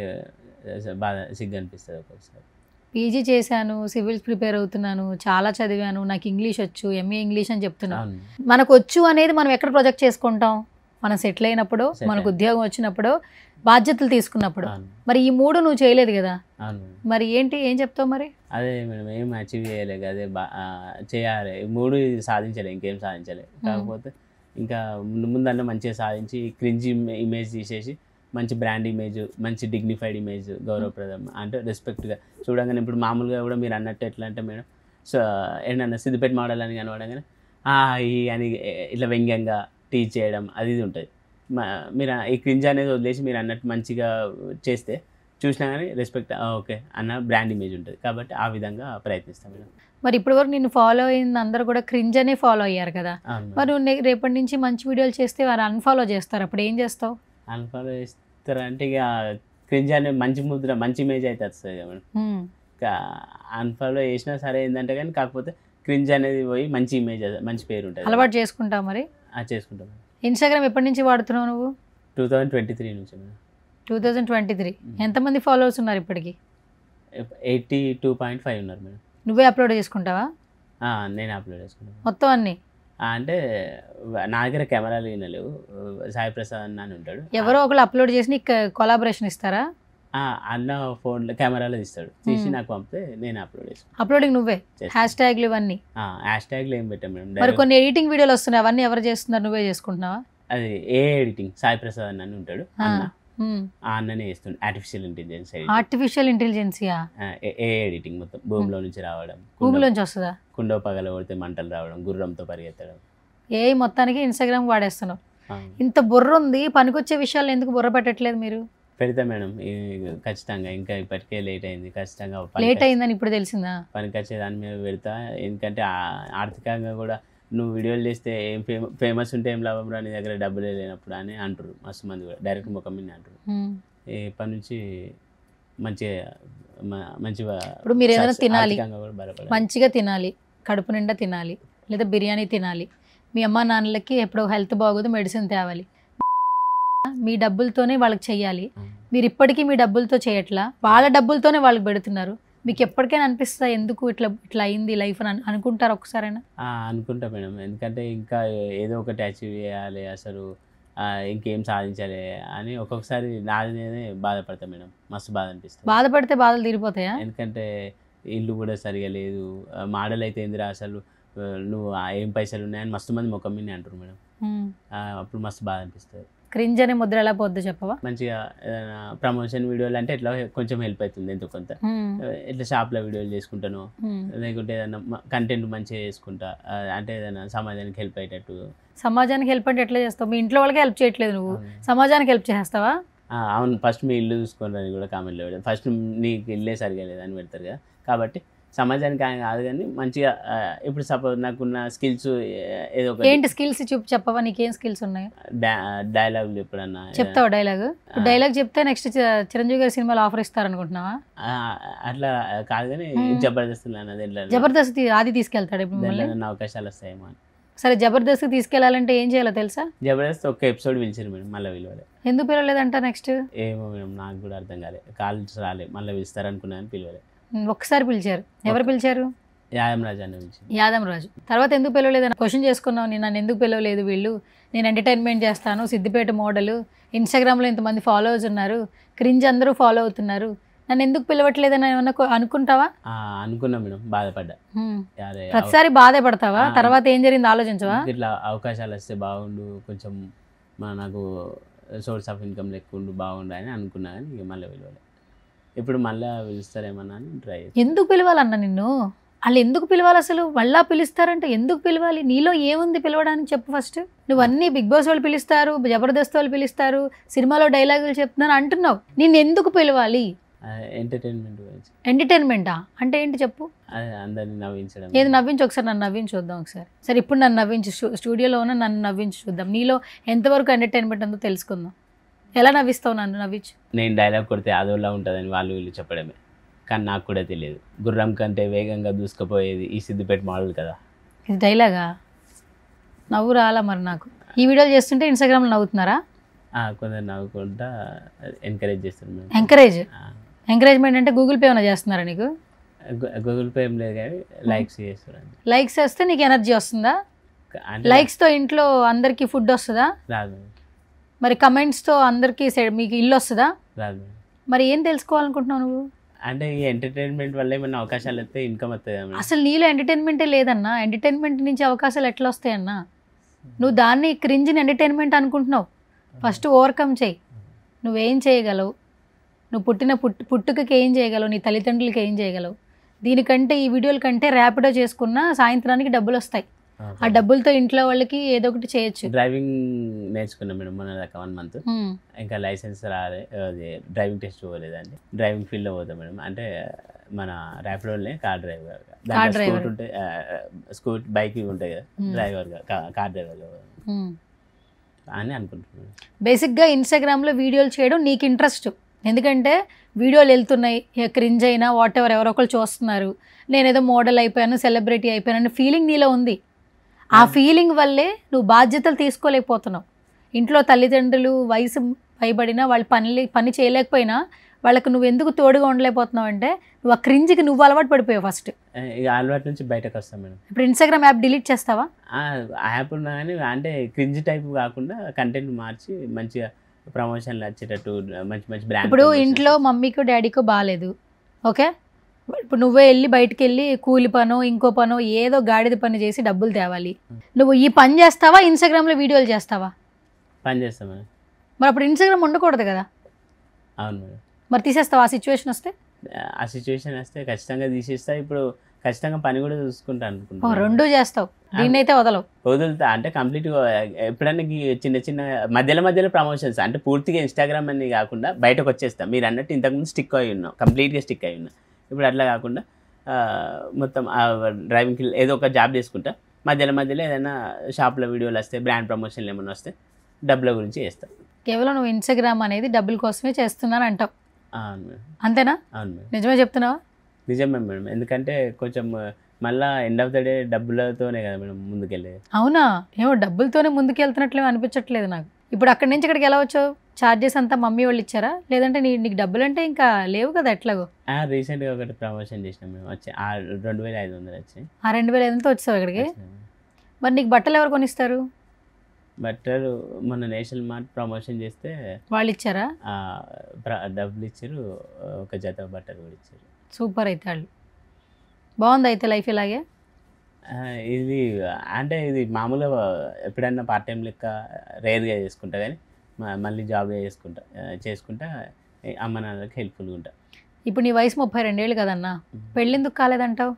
బాధ సిగ్గు అనిపిస్తుంది ఒక్కొక్కసారి. పీజీ చేశాను, సివిల్స్ ప్రిపేర్ అవుతున్నాను, చాలా చదివాను, నాకు ఇంగ్లీష్ వచ్చు, ఎంఏ ఇంగ్లీష్ అని చెప్తున్నాను. మనకు వచ్చు అనేది మనం ఎక్కడ ప్రొజెక్ట్ చేసుకుంటాం? మనం సెటిల్ అయినప్పుడు, మనకు ఉద్యోగం వచ్చినప్పుడు, బాధ్యతలు తీసుకున్నప్పుడు. మరి ఈ 3 నువ్వు చేయలేదు కదా, మరి ఏంటి, ఏం చెప్తావు మరి? అదే మేడం, ఏం అచీవ్ చేయలేదు, అదే చేయాలి, 3 సాధించలే, ఇంకేం సాధించలే. కాకపోతే ఇంకా ముందన్న మంచిగా సాధించి క్రింజ్ ఇమేజ్ తీసేసి మంచి బ్రాండ్ ఇమేజ్, మంచి డిగ్నిఫైడ్ ఇమేజ్, గౌరవప్రదం అంటే రెస్పెక్ట్గా చూడగానే. ఇప్పుడు మామూలుగా కూడా మీరు అన్నట్టు ఎట్లా అంటే మేడం, సో ఏంటన్నా సిద్దిపేట మోడల్ అని కనబడగానే ఈ అని ఇట్లా వ్యంగ్యంగా టీచ్ చేయడం అది ఇది ఉంటుంది. మీరు ఈ క్రింజ్ అనేది వదిలేసి మీరు అన్నట్టు మంచిగా చేస్తే చూసినా కానీ రెస్పెక్ట్ ఓకే అన్న బ్రాండ్ ఇమేజ్ ఉంటుంది. కాబట్టి ఆ విధంగా ప్రయత్నిస్తాం మేడం. మరి ఇప్పటి వరకు నేను ఫాలో అయిన అందరూ కూడా క్రింజ్ అనే ఫాలో అయ్యారు కదా, మరి నువ్వు రేపటి నుంచి మంచి వీడియోలు చేస్తే వారు అన్ఫాలో చేస్తారు, అప్పుడు ఏం చేస్తావు? అన్ఫాలో చేస్తారంటే ఇక క్రింజ్ అనే మంచి ముద్ర, మంచి ఇమేజ్ అయితే వస్తుంది కదా మేడం. అన్ఫాలో చేసినా సరే ఏంటంటే కానీ, కాకపోతే క్రింజ్ అనేది పోయి మంచి ఇమేజ్, మంచి పేరు ఉంటుంది. అలవాటు చేసుకుంటావు మరి? చేసుకుంటాం. ఇన్స్టాగ్రామ్ ఎప్పటి నుంచి వాడుతున్నావు నువ్వు? 2023 నుంచి మేడం. 2023. ఎంతమంది ఫాలోవర్స్ ఉన్నారు ఇప్పటికి? 82.5 ఉన్నారు మేడం. నువ్వే అప్లోడ్ చేసుకుంటావా? నేను అప్లోడ్ చేసుకుంటాను మొత్తం అన్ని. అంటే నా దగ్గర కెమెరాలు లేవు, సాయి ప్రసాద్ అన్న అని ఉంటాడు, ఎవరో ఒకరు అప్లోడ్ చేసి కొలాబరేషన్ ఇస్తారా? అన్న ఫోన్లో కెమెరాలో తీస్తాడు, తీసి నాకు పంపితే నేను అప్లోడ్ చేసుకుంటాను. అప్లోడింగ్ నువ్వే, హ్యాష్ ట్యాగ్లు ఇవన్నీ? హ్యాష్ ట్యాగ్లు ఏం పెట్టాం మేడం. మరి కొన్ని ఎడిటింగ్ వీడియోలు వస్తున్నాయి, అవన్నీ ఎవరు చేస్తున్నారు, నువ్వే చేసుకుంటున్నావా? అది ఏ ఎడిటింగ్ సాయి ప్రసాద్ అన్న అని ఉంటాడు, ఆ అన్ననే చేస్తుంది. ఆర్టిఫిషియల్ ఇంటెలిజెన్సియా? ఏ ఎడిటింగ్ మొత్తం భూమిలో నుంచి రావడం, భూమిలోంచి వస్తుందా? కుండో పగల కొడితే మంటలు రావడం, గుర్రంతో పరిగెత్తడం, ఏ మొత్తానికి ఇన్స్టాగ్రామ్ వాడేస్తున్నావు. ఇంత బుర్ర ఉంది, పనికొచ్చే విషయాలు ఎందుకు బుర్ర పెట్టట్లేదు మీరు? పెడతా మేడం ఖచ్చితంగా. ఇంకా ఇప్పటికే లేట్ అయింది, ఖచ్చితంగా లేట్ అయిందని ఇప్పుడు తెలిసిందా? పనికొచ్చే దాని మీద పెడతా. ఎందుకంటే ఆర్థికంగా కూడా నువ్వు వీడియోలు చేస్తే ఏం ఫేమస్ ఉంటే ఏం లాభం రా, నీ దగ్గర డబ్బులే లేనప్పుడు అని అంటారు మస్తు మంది కూడా, డైరెక్ట్ ముఖం మీద అంటారు. ఇప్పటి నుంచి మంచిగా ఇప్పుడు మీరు ఏదైనా తినాలి, మంచిగా తినాలి, కడుపు నిండా తినాలి, లేదా బిర్యానీ తినాలి, మీ అమ్మ నాన్నలకి ఎప్పుడో హెల్త్ బాగోదు మెడిసిన్ తేవాలి, మీ డబ్బులతోనే వాళ్ళకి చెయ్యాలి. మీరు ఇప్పటికీ మీ డబ్బులతో చేయట్లా, వాళ్ళ డబ్బులతోనే వాళ్ళకి పెడుతున్నారు. మీకు ఎప్పటికైనా అనిపిస్తా ఎందుకు ఇట్లా అయింది లైఫ్ అని అనుకుంటారు ఒకసారైనా? అనుకుంటా మేడం, ఎందుకంటే ఇంకా ఏదో ఒకటి అచీవ్ చేయాలి, అసలు ఇంకేం సాధించాలి అని ఒక్కొక్కసారి నాది నేనే బాధపడతా మేడం, మస్తు బాధ అనిపిస్తుంది. బాధపడితే బాధలు తీరిపోతాయా? ఎందుకంటే ఇల్లు కూడా సరిగా లేదు, మోడల్ అయితే ఏందిరా అసలు నువ్వు ఏం పైసలు ఉన్నాయని మస్తు మంది ముఖం మీద అంటారు మేడం. అప్పుడు మస్తు బాధ అనిపిస్తుంది. క్రింజ్ అనే ముద్ర ఎలా పోద్దో చెప్పవా? మంచిగా ప్రమోషన్ వీడియోలు అంటే ఇట్లా కొంచెం హెల్ప్ అవుతుంది, ఎంతో కొంత. ఇట్లా షాప్లో వీడియోలు చేసుకుంటాను, లేకుంటే ఏదైనా కంటెంట్ మంచిగా చేసుకుంటా, అంటే ఏదైనా సమాజానికి హెల్ప్ అయ్యేటట్టు. సమాజానికి హెల్ప్ అంటే ఎట్లా చేస్తావు? మీ ఇంట్లో వాళ్ళకి హెల్ప్ చేయట్లేదు, నువ్వు సమాజానికి హెల్ప్ చేస్తావా? అవును, ఫస్ట్ మీ ఇల్లు చూసుకోండి కూడా కామెంట్లో పెడతారు, ఫస్ట్ నీకు ఇల్లే సరిగా లేదని పెడతారు కదా. కాబట్టి సమాజానికి ఆయన కాదు కానీ మంచిగా, ఇప్పుడు సపోజ్ నాకున్న స్కిల్స్ ఏదో ఒక. ఏంటి స్కిల్స్ చెప్పవా? నీకేం స్కిల్స్ ఉన్నాయి? డైలాగులు ఎప్పుడన్నా చెప్తావా? డైలాగ్ చెప్తే నెక్స్ట్ చిరంజీవి గారి సినిమాలో ఆఫర్ ఇస్తారనుకుంటున్నావా? అట్లా కాదు కానీ జబర్దస్త్ అన్నది, జబర్దస్త్ అది తీసుకెళ్తాడు ఇప్పుడు, అవకాశాలు వస్తాయేమో అని. సరే, జబర్దస్త్ తీసుకెళ్లాలంటే ఏం చేయాలో తెలుసా? జబర్దస్త్ ఒక ఎపిసోడ్ పిలిచారు మేడం, మళ్ళీ పిలవలే. ఎందుకు పిలవలేదంట? నెక్స్ట్ ఏమో మేడం, నాకు కూడా అర్థం కాలే, కాలేజ్ రాలే, మళ్ళీ పిలుస్తారనుకున్నాను, పిలవలే. ఒక్కసారి పిలిచారు. ఎవరు పిలిచారు? యాదమరాజు అన్న పిలిచారు. యాదమరాజు తర్వాత ఎందుకు పిలవలేదని క్వశ్చన్ చేసుకున్నావు. నన్ను ఎందుకు పిలవలేదు వీళ్ళు, నేను ఎంటర్టైన్మెంట్ చేస్తాను, సిద్దిపేట మోడల్, ఇన్స్టాగ్రామ్లో ఇంతమంది ఫాలోవర్స్ ఉన్నారు, క్రింజ్ అందరూ ఫాలో అవుతున్నారు, నన్ను ఎందుకు పిలవట్లేదని ఏమన్నా అనుకుంటావా? అనుకున్నా మేడం, బాధపడ్డా. ప్రతిసారి బాధే పడతావా? తర్వాత ఏం జరిగింది ఆలోచించవా? ఇట్లా అవకాశాలు వస్తే బాగుండు, కొంచెం నాకు సోర్స్ ఆఫ్ ఇన్కమ్ ఎక్కువ ఉండు బాగుండు అని అనుకున్నా, కానీ ఇక మళ్ళీ పిలవలే. ఇప్పుడు మళ్ళీ పిలుస్తారేమన్నా అని ట్రై. ఎందుకు పిలవాలన్నా నిన్ను? వాళ్ళు ఎందుకు పిలవాలి అసలు? మళ్ళా పిలుస్తారంటే ఎందుకు పిలవాలి? నీలో ఏముంది పిలవడానికి చెప్పు ఫస్ట్. నువ్వు అన్నీ బిగ్ బాస్ వాళ్ళు పిలుస్తారు, జబర్దస్త్ వాళ్ళు పిలుస్తారు, సినిమాలో డైలాగులు చెప్తున్నారు అంటున్నావు, నిన్ను ఎందుకు పిలవాలి? ఎంటర్టైన్మెంట్. ఎంటర్టైన్మెంటా అంటే ఏంటి చెప్పు? అందరిని నవ్వించడం. ఏది నవ్వించు ఒకసారి, నన్ను నవ్వించి చూద్దాం ఒకసారి. సరే, ఇప్పుడు నన్ను నవ్వించు, స్టూడియోలో ఉన్న నన్ను నవ్వించి చూద్దాం, నీలో ఎంతవరకు ఎంటర్టైన్మెంట్ ఉందో తెలుసుకుందాం. ఎలా నవ్విస్తావు నన్ను? నవ్వించు. నేను డైలాగ్ కొడితే అదోలా ఉంటుందని వాళ్ళు వీళ్ళు చెప్పడమే, కానీ నాకు కూడా తెలియదు. గుర్రం కంటే వేగంగా దూసుకుపోయేది ఈ సిద్దిపేట మోడల్ కదా. ఇది డైలాగా? నవ్వు రాలా మరి నాకు. ఈ వీడియోలు చేస్తుంటే ఇన్స్టాగ్రామ్లో నవ్వుతున్నారా? కొందరు నవ్వుకుంటా ఎంకరేజ్ చేస్తున్నారు. ఎంకరేజ్మెంట్ అంటే గూగుల్ పే ఏమైనా చేస్తున్నారా నీకు? గూగుల్ పే ఏం లేదు కానీ లైక్స్ చేస్తారు లైక్స్ వేస్తే నీకు ఎనర్జీ వస్తుందా? అంటే లైక్స్తో ఇంట్లో అందరికీ ఫుడ్ వస్తుందా? రాదు మరి కమెంట్స్తో అందరికీ మీకు ఇల్లు వస్తుందా? రాదు. మరి ఏం తెలుసుకోవాలనుకుంటున్నావు నువ్వు? అంటే ఈ ఎంటర్టైన్మెంట్ వల్ల ఏమైనా అవకాశాలు వస్తే ఇన్కమ్ వస్తుంది. అసలు నీలో ఎంటర్టైన్మెంటే లేదన్నా. ఎంటర్టైన్మెంట్ నుంచి అవకాశాలు ఎట్లా వస్తాయన్నా? నువ్వు దాన్ని క్రింజ్ని ఎంటర్టైన్మెంట్ అనుకుంటున్నావు. ఫస్ట్ ఓవర్కమ్ చేయి. నువ్వేం చేయగలవు, నువ్వు పుట్టుకకి ఏం చేయగలవు, నీ తల్లిదండ్రులకి ఏం చేయగలవు. దీనికంటే ఈ వీడియోల కంటే ర్యాపిడో చేసుకున్న సాయంత్రానికి డబ్బులు వస్తాయి. ఆ డబ్బులతో ఇంట్లో వాళ్ళకి ఏదో ఒకటి చేయొచ్చు. డ్రైవింగ్ నేర్చుకున్నాం మేడం మొన్న దాకా 1 month. ఇంకా లైసెన్స్ రాలే, అది డ్రైవింగ్ టెస్ట్ పోలేదండి. డ్రైవింగ్ ఫీల్డ్లో పోతాం మేడం. అంటే మన ర్యాపిడోనే కార్ డ్రైవర్, స్కూట్ ఉంటే స్కూట్ బైక్ ఉంటాయి కదా, డ్రైవర్గా కార్ డ్రైవర్గా అని అనుకుంటున్నాను. బేసిక్గా ఇన్స్టాగ్రామ్లో వీడియోలు చేయడం నీకు ఇంట్రెస్ట్. ఎందుకంటే వీడియోలు వెళ్తున్నాయి, క్రింజ్ అయినా వాట్ ఎవర్, ఎవరో ఒకరు చూస్తున్నారు, నేనేదో మోడల్ అయిపోయాను, సెలబ్రిటీ అయిపోయాను అనే ఫీలింగ్ నీలో ఉంది. ఆ ఫీలింగ్ వల్లే నువ్వు బాధ్యతలు తీసుకోలేకపోతున్నావు. ఇంట్లో తల్లిదండ్రులు వయసు పైబడినా వాళ్ళు పని చేయలేకపోయినా వాళ్ళకు నువ్వు ఎందుకు తోడుగా ఉండలేకపోతున్నావు అంటే నువ్వు ఆ క్రింజ్కి నువ్వు అలవాటు పడిపోయావు. ఫస్ట్ ఇక అలవాటు నుంచి బయటకు వస్తాం మేడం. ఇప్పుడు ఇన్స్టాగ్రామ్ యాప్ డిలీట్ చేస్తావా? యాప్ ఉన్నా కానీ అంటే క్రింజ్ టైప్ కాకుండా కంటెంట్ మార్చి మంచిగా ప్రమోషన్లు వచ్చేటట్టు మంచి మంచి బ్రాండ్. ఇప్పుడు ఇంట్లో మమ్మీకో డాడీకో బాగాలేదు, ఓకే, ఇప్పుడు నువ్వే వెళ్ళి బయటికి వెళ్ళి కూలి పనో ఇంకో పనో ఏదో గాడిద పని చేసి డబ్బులు తేవాలి. నువ్వు ఈ పని చేస్తావా, ఇన్స్టాగ్రామ్లో వీడియోలు చేస్తావా? పని చేస్తాం మేడం. మరి అప్పుడు ఇన్స్టాగ్రామ్ ఉండకూడదు కదా? అవును మేడం. మరి తీసేస్తావా ఆ సిచ్యువేషన్ వస్తే? ఆ సిచ్యువేషన్ వస్తే ఖచ్చితంగా తీసేస్తా. ఇప్పుడు ఖచ్చితంగా పని కూడా చూసుకుంటా అనుకుంటా. రెండూ చేస్తావు, దీన్నైతే వదులుతా. అంటే కంప్లీట్గా ఎప్పుడన్నా చిన్న చిన్న మధ్యలో ప్రమోషన్స్ అంటే పూర్తిగా ఇన్స్టాగ్రామ్ అని కాకుండా బయటకు వచ్చేస్తాం. మీరు అన్నట్టు ఇంతకుముందు స్టిక్ అయి ఉన్నాం, కంప్లీట్గా స్టిక్ అయి ఉన్నా. ఇప్పుడు అట్లా కాకుండా మొత్తం డ్రైవింగ్కి ఏదో ఒక జాబ్ చేసుకుంటా. మధ్యలో ఏదైనా షాప్లో వీడియోలు వస్తే, బ్రాండ్ ప్రమోషన్లు ఏమైనా వస్తే డబ్బుల గురించి చేస్తాం. కేవలం నువ్వు ఇన్స్టాగ్రామ్ అనేది డబ్బుల కోసమే చేస్తున్నాను అంటావు, అవును మేడం. అంతేనా? అవును మేడం. నిజమే చెప్తున్నావా? నిజమే మేడం. ఎందుకంటే కొంచెం మళ్ళీ ఎండ్ ఆఫ్ ద డే డబ్బులతోనే కదా మేడం ముందుకెళ్ళేది. అవునా? ఏమో డబ్బులతోనే ముందుకెళ్తున్నట్లేమో అనిపించట్లేదు నాకు. ఇప్పుడు అక్కడి నుంచి ఇక్కడికి ఎలా వచ్చావు? ఛార్జెస్ అంతా మమ్మీ వాళ్ళు ఇచ్చారా, లేదంటే నీకు డబ్బులు అంటే ఇంకా లేవు కదా ఎట్లాగో? రీసెంట్గా ఒకటి ప్రమోషన్ చేసినాం మేము, వచ్చి 2500 వచ్చాయి. ఆ 2500తో వచ్చావు ఇక్కడికి? మరి నీకు బట్టలు ఎవరు కొనిస్తారు? బట్టలు మొన్న నేషనల్ మార్ట్ ప్రమోషన్ చేస్తే వాళ్ళు ఇచ్చారా? డబ్బులు ఇచ్చారు, ఒక జత బట్టలు కూడా ఇచ్చారు. సూపర్. అయితే వాళ్ళు బాగుంది అయితే లైఫ్ ఇలాగే. ఇది అంటే ఇది మామూలుగా ఎప్పుడన్నా పార్ట్ టైం లెక్క రేర్గా చేసుకుంటా, కానీ మళ్ళీ జాబ్ చేసుకుంటా అమ్మ నాన్నకి హెల్ప్ఫుల్గా ఉంటా. ఇప్పుడు నీ వయసు 32 ఏళ్ళు కదన్నా, పెళ్ళెందుకు కాలేదంటావు?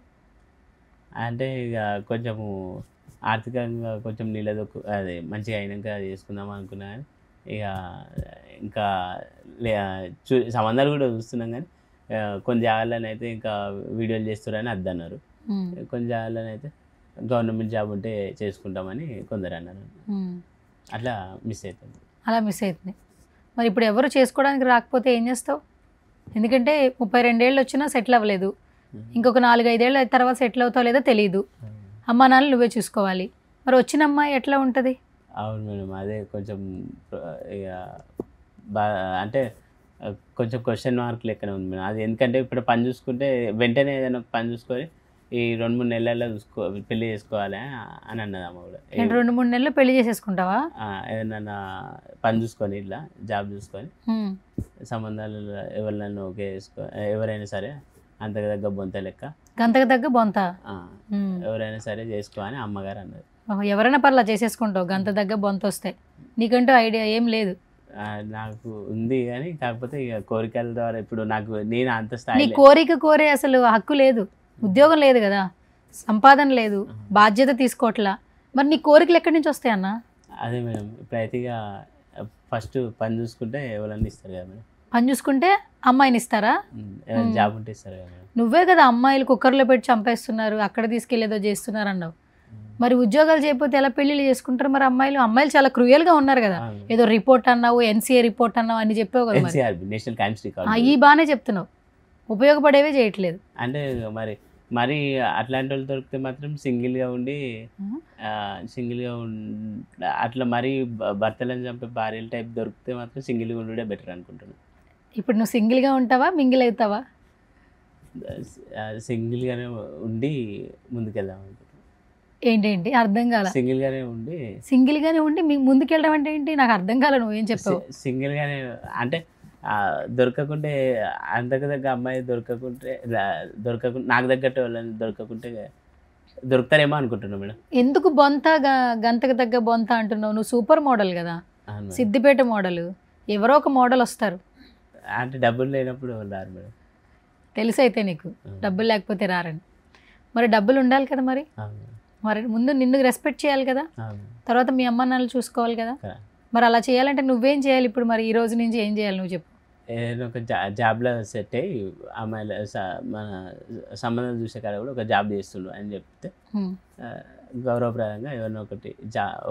అంటే ఇక కొంచెము ఆర్థికంగా కొంచెం నిలదొక్కు అది మంచిగా అయినాక చేసుకుందాం అనుకున్నా, కానీ ఇక ఇంకా సంబంధాలు కూడా చూస్తున్నాం. కానీ కొన్ని జాగాలను అయితే ఇంకా వీడియోలు చేస్తున్నారని అద్దన్నారు, కొన్ని జాగాలను అయితే గవర్నమెంట్ జాబ్ ఉంటే చేసుకుంటామని కొందరు అన్నారు. అట్లా మిస్ అవుతుంది. అలా మిస్ అవుతుంది. మరి ఇప్పుడు ఎవరు చేసుకోవడానికి రాకపోతే ఏం చేస్తావు? ఎందుకంటే 32 ఏళ్ళు వచ్చినా సెటిల్ అవ్వలేదు, ఇంకొక 4-5 ఏళ్ళ తర్వాత సెటిల్ అవుతావు లేదో తెలియదు. అమ్మా నాన్నలు నువ్వే చూసుకోవాలి. మరి వచ్చిన అమ్మాయి ఎట్లా ఉంటుంది? అవును మేడం, అదే కొంచెం ఇక అంటే కొంచెం క్వశ్చన్ మార్క్ లెక్కనే ఉంది మేడం. అది ఎందుకంటే ఇప్పుడు పని చూసుకుంటే వెంటనే ఏదైనా పని చూసుకొని ఈ 2-3 నెలల్లో పెళ్లి చేసుకోవాలి అని అన్నది అమ్మ కూడా. 2-3 నెలలు పెళ్లి చేసేసుకుంటావా? ఏదన్నా పని చూసుకొని ఇట్లా జాబ్ చూసుకొని సంబంధాలు ఎవరినైనా ఓకే చేసుకో, ఎవరైనా సరే అంతకు తగ్గ బొంత లెక్క, గంతకు తగ్గ బొంత ఎవరైనా సరే చేసుకో అని అమ్మగారు అన్నది. ఎవరైనా పర్లా చేసేసుకుంటావు గంత తగ్గ బొంత వస్తే? నీకంటూ ఐడియా ఏం లేదు? నాకు ఉంది, కానీ కాకపోతే ఇక కోరికల ద్వారా ఇప్పుడు నేను అంత స్థాయి. నీ కోరిక కోరే అసలు హక్కు లేదు, ఉద్యోగం లేదు కదా, సంపాదన లేదు, బాధ్యత తీసుకోవట్లా, మరి నీ కోరికలు ఎక్కడి నుంచి వస్తాయన్నా? అదే మేడం, ఇప్పుడైతే ఇక ఫస్ట్ పని చూసుకుంటే ఎవరన్నా ఇస్తారు కదా మేడం. పని చూసుకుంటే అమ్మాయిని ఇస్తారా? జాబ్ ఉంటే ఇస్తారు కదా మేడం. నువ్వే కదా అమ్మాయిలు కుక్కర్లో పెట్టి చంపేస్తున్నారు, అక్కడ తీసుకెళ్ళేదో చేస్తున్నారు అన్నావు. మరి ఉద్యోగాలు చేయకపోతే ఎలా పెళ్ళిళ్ళు చేసుకుంటారు మరి అమ్మాయిలు చాలా క్రూయల్గా ఉన్నారు కదా. ఏదో రిపోర్ట్ అన్నావు, NCA రిపోర్ట్ అన్నావు అని చెప్పావు కదా. National crime record. ఈ బాగానే చెప్తున్నావు, ఉపయోగపడేవే చేయట్లేదు. అంటే మరి అట్లాంటి వాళ్ళు దొరికితే మాత్రం సింగిల్గా ఉండి అట్లా మరి భర్తలను చంపే భార్యల టైప్ దొరికితే మాత్రం సింగిల్గా ఉండే బెటర్ అనుకుంటున్నాను. ఇప్పుడు నువ్వు సింగిల్గా ఉంటావా, మింగిల్ అవుతావా? సింగిల్గానే ఉండి ముందుకెళ్దాం అనుకుంటున్నాను. ఏంటేంటి అర్థం కాల. సింగిల్గానే ఉండి సింగిల్గానే ఉండి మీకు ముందుకెళ్ళడం అంటే ఏంటి నాకు అర్థం కాల, నువ్వేం చెప్పావు? సింగిల్గానే అంటే దొరకకుంటే అంతకు దగ్గర అమ్మాయి దొరకకుంటే నాకు తగ్గట్టు వాళ్ళని దొరకకుంటే దొరుకుతారేమో అనుకుంటున్నాను మేడం. ఎందుకు బొంత గంతకు తగ్గ బొంత అంటున్నావు? నువ్వు సూపర్ మోడల్ కదా, అవును మేడం. సిద్దిపేట మోడల్, ఎవరో ఒక మోడల్ వస్తారు. అంటే డబ్బులు లేనప్పుడు రారు మేడం. తెలుసైతే నీకు డబ్బులు లేకపోతే రారని. మరి డబ్బులు ఉండాలి కదా, మరి అవును మరి ముందు నిన్ను రెస్పెక్ట్ చేయాలి కదా, అవును. తర్వాత మీ అమ్మ నాన్నలు చూసుకోవాలి కదా. కదా. మరి అలా చేయాలంటే నువ్వేం చేయాలి ఇప్పుడు? మరి ఈ రోజు నుంచి ఏం చేయాలి నువ్వు చెప్పు. ఏదైనా ఒక జాబ్లో సెట్ అయ్యి అమ్మాయిల మన సంబంధం చూసే కాడ కూడా ఒక జాబ్ చేస్తుండు అని చెప్తే గౌరవప్రదంగా ఏదైనా ఒకటి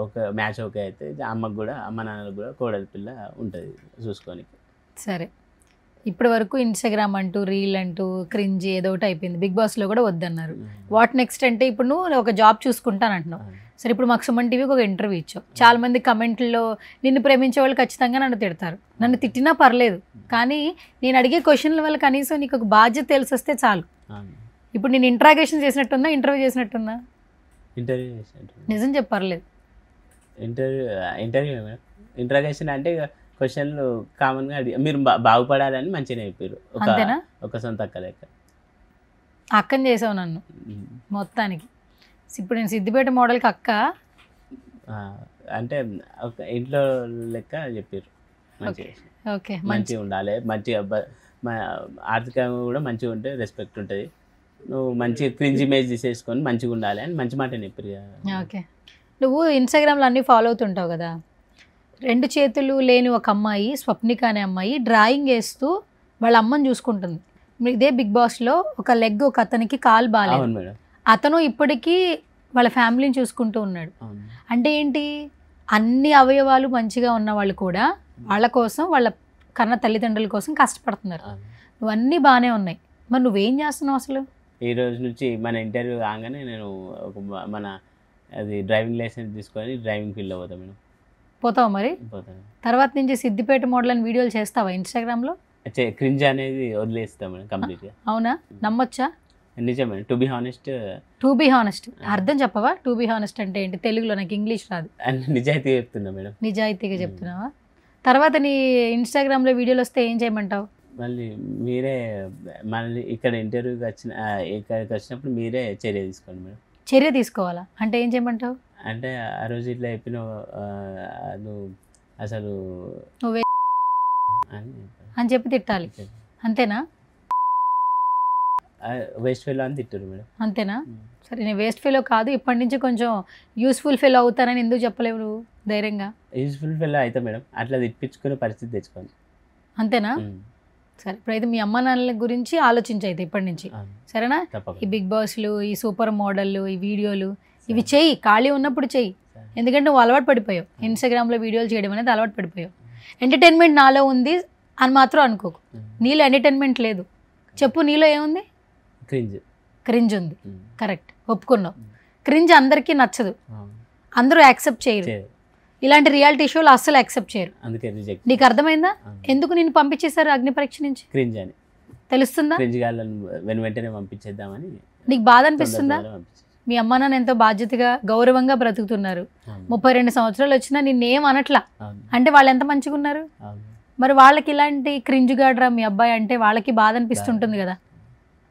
ఒక మ్యాచ్ ఓకే అయితే అమ్మకు కూడా అమ్మ నాన్నలకు కూడా కోడలి పిల్ల ఉంటుంది చూసుకొని. సరే, ఇప్పటి వరకు ఇన్స్టాగ్రామ్ అంటూ రీల్ అంటూ క్రింజ్ ఏదో ఒకటి అయిపోయింది, బిగ్ బాస్లో కూడా వద్దన్నారు. వాట్ నెక్స్ట్ అంటే ఇప్పుడు నువ్వు ఒక జాబ్ చూసుకుంటాను అంటున్నావు. సరే, ఇప్పుడు మాకు సుమన్ టీవీకి ఒక ఇంటర్వ్యూ ఇచ్చావు. చాలా మంది కమెంట్లో నిన్ను ప్రేమించే వాళ్ళు ఖచ్చితంగా నన్ను తిడతారు. నన్ను తిట్టినా పర్లేదు, కానీ నేను అడిగే క్వశ్చన్ల వల్ల కనీసం నీకు ఒక బాధ్యత తెలిసి వస్తే చాలు. ఇప్పుడు నేను ఇంట్రాగేషన్ చేసినట్టుందా, ఇంటర్వ్యూ చేసినట్టుందా? ఇంటర్వ్యూ చేసినట్టు. నిజం చెప్పు, పర్లేదు. ఇంటర్వ్యూ ఇంట్రాగేషన్ అంటే క్వశ్చన్లు కామన్గా అడిగి మీరు బాగుపడాలని మంచిగా చెప్పారు. అంతేనా? ఒక సొంత అక్క లెక్క అక్కని చేసావు నన్ను మొత్తానికి. ఇప్పుడు నేను సిద్దిపేట మోడల్కి అక్క అంటే ఒక ఇంట్లో లెక్క చెప్పారు. ఓకే, మంచిగా ఉండాలి, మంచిగా ఆర్థికంగా కూడా మంచిగా ఉంటే రెస్పెక్ట్ ఉంటుంది, నువ్వు మంచిగా క్రింజ్ ఇమేజ్ తీసేసుకొని మంచిగా ఉండాలి అని మంచి మాట చెప్పారు. ఓకే, నువ్వు ఇన్స్టాగ్రామ్లో అన్నీ ఫాలో అవుతుంటావు కదా. 2 చేతులు లేని ఒక అమ్మాయి, స్వప్నిక అనే అమ్మాయి, డ్రాయింగ్ వేస్తూ వాళ్ళ అమ్మని చూసుకుంటుంది. ఇదే బిగ్ బాస్లో ఒక లెగ్ ఒక అతనికి కాలు బాగాలేదు, అతను ఇప్పటికీ వాళ్ళ ఫ్యామిలీని చూసుకుంటూ ఉన్నాడు. అంటే ఏంటి, అన్ని అవయవాలు మంచిగా ఉన్న వాళ్ళు కూడా వాళ్ళ కోసం, వాళ్ళ కన్న తల్లిదండ్రుల కోసం కష్టపడుతున్నారు. నువ్వు అన్నీ బాగానే ఉన్నాయి, మరి నువ్వేం చేస్తున్నావు అసలు? ఈ రోజు నుంచి మన ఇంటర్వ్యూ కాగానే నేను మన అది డ్రైవింగ్ లైసెన్స్ తీసుకొని డ్రైవింగ్ ఫీల్డ్లో పోతాను మేడం. పోతావు మరి? పోతాను. తర్వాత నుంచి సిద్దిపేట మోడల్ అని వీడియోలు చేస్తావా ఇన్స్టాగ్రామ్లో? క్రింజ్ అనేది వదిలేస్తాం మేడం కంప్లీట్గా. అవునా, నమ్మొచ్చా? నిజం మేడం. టు బి హానెస్ట్ అర్థం చెప్పవా? టు బి హానెస్ట్ అంటే ఏంటి? తెలుగులో నాకు ఇంగ్లీష్ రాదు. నిజాయితీగా చెప్తున్నా మేడం. నిజాయితీగా చెప్తున్నావా? తర్వాత నీ ఇన్స్టాగ్రామ్లో వీడియోలు వస్తే ఏం చేయమంటావు? మళ్ళీ మీరే మళ్ళీ ఇక్కడ ఇంటర్వ్యూకి ఇక్కడికి వచ్చినప్పుడు మీరే చర్య తీసుకోండి మేడం. చర్య తీసుకోవాలా అంటే ఏం చేయమంటావు? అంటే ఆ రోజు ఇట్లా చెప్పిన నువ్వు అసలు నువ్వే అని చెప్పి తిట్టాలి, అంతేనా? వేస్ట్ ఫెలో అని తిట్టారు మేడం. అంతేనా? సరే, నేను వేస్ట్ ఫెలో కాదు, ఇప్పటి నుంచి కొంచెం యూస్ఫుల్ ఫెలో అవుతానని ఎందుకు చెప్పలేవు నువ్వు ధైర్యంగా? యూస్ఫుల్ ఫెలో అయితే మేడం అట్లా తిప్పించుకునే పరిస్థితి తెచ్చుకోండి, అంతేనా? సరే, ఇప్పుడైతే మీ అమ్మ నాన్నల గురించి ఆలోచించి అయితే ఇప్పటి నుంచి, సరేనా? ఈ బిగ్ బాస్లు, ఈ సూపర్ మోడళ్ళు, ఈ వీడియోలు ఇవి చెయ్యి, ఖాళీ ఉన్నప్పుడు చెయ్యి. ఎందుకంటే నువ్వు అలవాటు పడిపోయావు, ఇన్స్టాగ్రామ్లో వీడియోలు చేయడం అనేది అలవాటు పడిపోయావు. ఎంటర్టైన్మెంట్ నాలో ఉంది అని మాత్రం అనుకోకు, నీలో ఎంటర్టైన్మెంట్ లేదు. చెప్పు, నీలో ఏముంది? క్రింజ్ ఉంది. కరెక్ట్, ఒప్పుకున్నావు. క్రింజ్ అందరికీ నచ్చదు, అందరూ యాక్సెప్ట్ చేయరు. ఇలాంటి రియాలిటీ షోలు అస్సలు యాక్సెప్ట్ చేయరు. నీకు అర్థమైందా? ఎందుకు నేను పంపించేశారు అగ్ని పరీక్ష నుంచి? క్రింజ్ అని తెలుస్తుందా? వెంటనే పంపించేద్దామని. నీకు బాధ అనిపిస్తుందా? మీ అమ్మ నాన్న ఎంతో బాధ్యతగా గౌరవంగా బ్రతుకుతున్నారు, 32 సంవత్సరాలు వచ్చినా నిన్నేం అనట్లా, అంటే వాళ్ళు ఎంత మంచిగా ఉన్నారు. మరి వాళ్ళకి ఇలాంటి క్రింజ్ గాడ్రా మీ అబ్బాయి అంటే వాళ్ళకి బాధ అనిపిస్తుంటుంది కదా.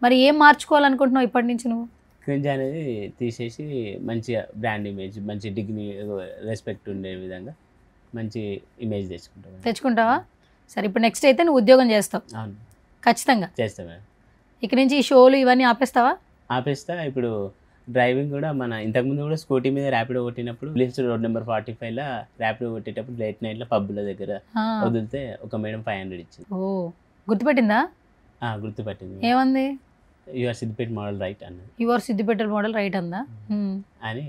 మరి ఏం మార్చుకోవాలనుకుంటున్నావు ఇప్పటి నుంచి నువ్వు? క్రింజ్ అనేది తీసేసి మంచిగా బ్రాండ్ ఇమేజ్, మంచి డిగ్ని రెస్పెక్ట్ ఉండే విధంగా మంచి ఇమేజ్ తెచ్చుకుంటావా? సరే, ఇప్పుడు నెక్స్ట్ అయితే నువ్వు ఉద్యోగం చేస్తావు. ఖచ్చితంగా చేస్తా మేడం. ఇక నుంచి ఈ షోలు ఇవన్నీ ఆపేస్తావా? ఆపేస్తా. ఇప్పుడు డ్రైవింగ్ కూడా మన ఇంతకుముందు కూడా స్కూటీ మీద ర్యాపిడో కొట్టినప్పుడు రోడ్ నెంబర్ 45లో ర్యాపిడో కొట్టేటప్పుడు లేట్ నైట్లో పబ్బుల దగ్గర వదిలితే ఒక మేడం 500 ఇచ్చింది. ఓ, గుర్తుపెట్టిందా? గుర్తుపట్టింది. ఏమంది? యువర్ సిద్దిపేట మోడల్ రైట్ అన్నది. యువర్ సిద్దిపేట మోడల్ రైట్ అందా అని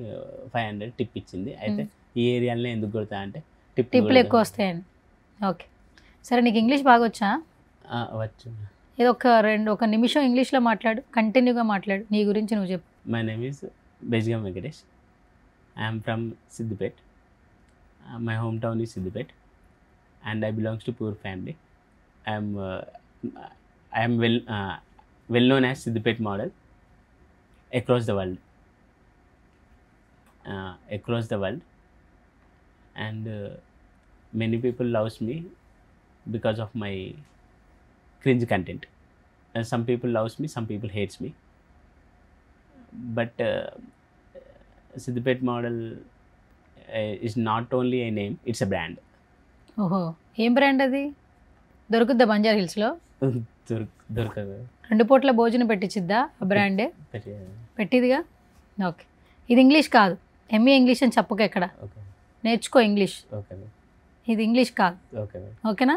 500 టిప్ ఇచ్చింది. అయితే ఈ ఏరియాలో ఎందుకు కొడతా అంటే టిప్లు ఎక్కువ వస్తాయని. ఓకే, సరే, నీకు ఇంగ్లీష్ బాగా వచ్చా? వచ్చు. ఏదో ఒక నిమిషం ఇంగ్లీష్లో మాట్లాడు, కంటిన్యూగా మాట్లాడు, నీ గురించి నువ్వు చెప్పు. My name is Bejgam Venkatesh. I'm from Siddipet. My home town is Siddipet and I belongs to poor family. I am well known as Siddipet model across the world. And many people loves me because of my cringe content. Some people loves me, some people hates me. But Siddipet Model is not only a name, it's a brand. ఓహో, ఏం brand అది? దొరుకుద్దా బంజారా హిల్స్లో? దొరకదు. 2 పూట్ల భోజనం పెట్టించిద్దా ఆ బ్రాండే? పెట్టిదిగా. Okay, ఇది ఇంగ్లీష్ కాదు, ఎంఏ ఇంగ్లీష్ అని చెప్పక ఎక్కడ. నేర్చుకో ఇంగ్లీష్. ఇది ఇంగ్లీష్ కాదు. ఓకేనా?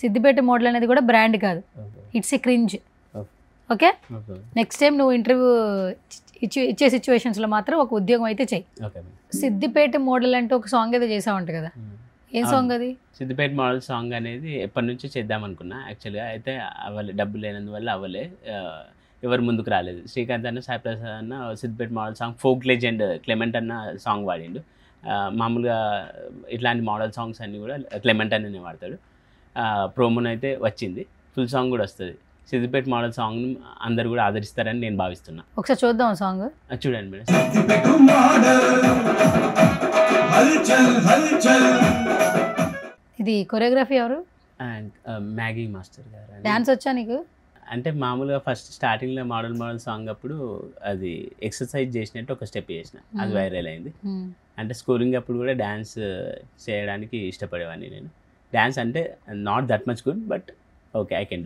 సిద్దిపేట మోడల్ అనేది కూడా బ్రాండ్ కాదు, it's a cringe. Okay, next time నువ్వు ఇంటర్వ్యూ ఇచ్చే సిచ్యువేషన్స్లో మాత్రం ఒక ఉద్యోగం అయితే చెయ్యి. సిద్దిపేట మోడల్ అంటే ఒక సాంగ్ ఏదో చేసావంట కదా, ఏం సాంగ్ అది? సిద్దిపేట మోడల్ సాంగ్ అనేది ఎప్పటి నుంచో చేద్దాం అనుకున్నా యాక్చువల్గా, అయితే డబ్బులు లేనందువల్ల అవ్వలే, ఎవరు ముందుకు రాలేదు. శ్రీకాంత్ అన్న, సాయి ప్రసాద్ అన్న Siddipet model song, folk legend Clement అన్న సాంగ్ వాడిండు. మామూలుగా ఇట్లాంటి మోడల్ సాంగ్స్ అన్నీ కూడా క్లెమెంట్ అన్ననే వాడతాడు. ప్రోమోన్ అయితే వచ్చింది, ఫుల్ సాంగ్ కూడా వస్తుంది. సిద్దిపేట మోడల్ సాంగ్ అందరు కూడా ఆదరిస్తారని నేను భావిస్తున్నా. ఒకసారి చూద్దాం సాంగ్. చూడండి మేడం. ఇది కొరియోగ్రఫీ ఎవరు? మ్యాగీ మాస్టర్ గారు. డాన్స్ వచ్చా నీకు? అంటే మామూలుగా ఫస్ట్ స్టార్టింగ్లో మోడల్ సాంగ్ అప్పుడు అది ఎక్సర్సైజ్ చేసినట్టు ఒక స్టెప్ చేసిన, అది వైరల్ అయింది. అంటే స్కూలింగ్ అప్పుడు కూడా డ్యాన్స్ చేయడానికి ఇష్టపడేవాడిని నేను. డ్యాన్స్ అంటే not that much good, but okay I can do.